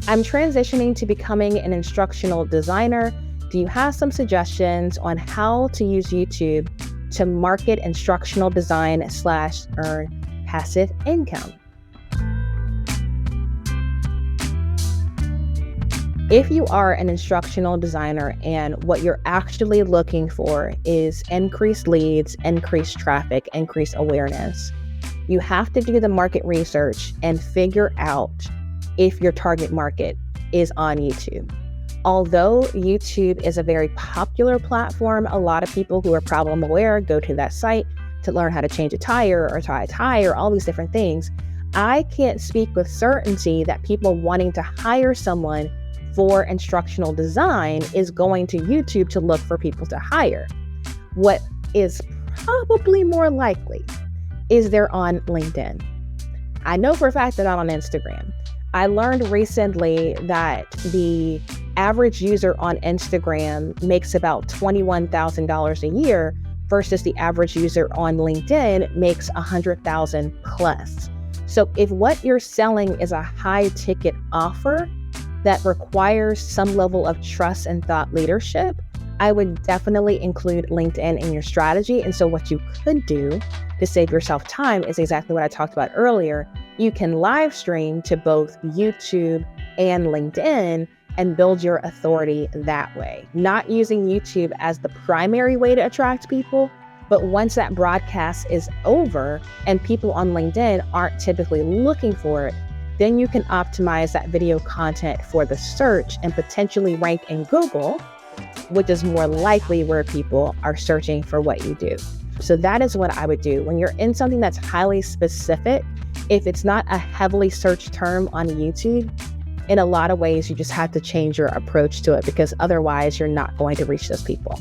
I'm transitioning to becoming an instructional designer. Do you have some suggestions on how to use YouTube to market instructional design / earn passive income? If you are an instructional designer and what you're actually looking for is increased leads, increased traffic, increased awareness, you have to do the market research and figure out if your target market is on YouTube. Although YouTube is a very popular platform, a lot of people who are problem aware go to that site to learn how to change a tire or tie a tie or all these different things. I can't speak with certainty that people wanting to hire someone for instructional design is going to YouTube to look for people to hire. What is probably more likely is they're on LinkedIn. I know for a fact they're not on Instagram. I learned recently that the average user on Instagram makes about $21,000 a year versus the average user on LinkedIn makes $100,000 plus. So if what you're selling is a high ticket offer that requires some level of trust and thought leadership, I would definitely include LinkedIn in your strategy. And so what you could do to save yourself time is exactly what I talked about earlier. You can live stream to both YouTube and LinkedIn and build your authority that way. Not using YouTube as the primary way to attract people, but once that broadcast is over and people on LinkedIn aren't typically looking for it, then you can optimize that video content for the search and potentially rank in Google, which is more likely where people are searching for what you do. So that is what I would do. When you're in something that's highly specific, if it's not a heavily searched term on YouTube, in a lot of ways, you just have to change your approach to it because otherwise you're not going to reach those people.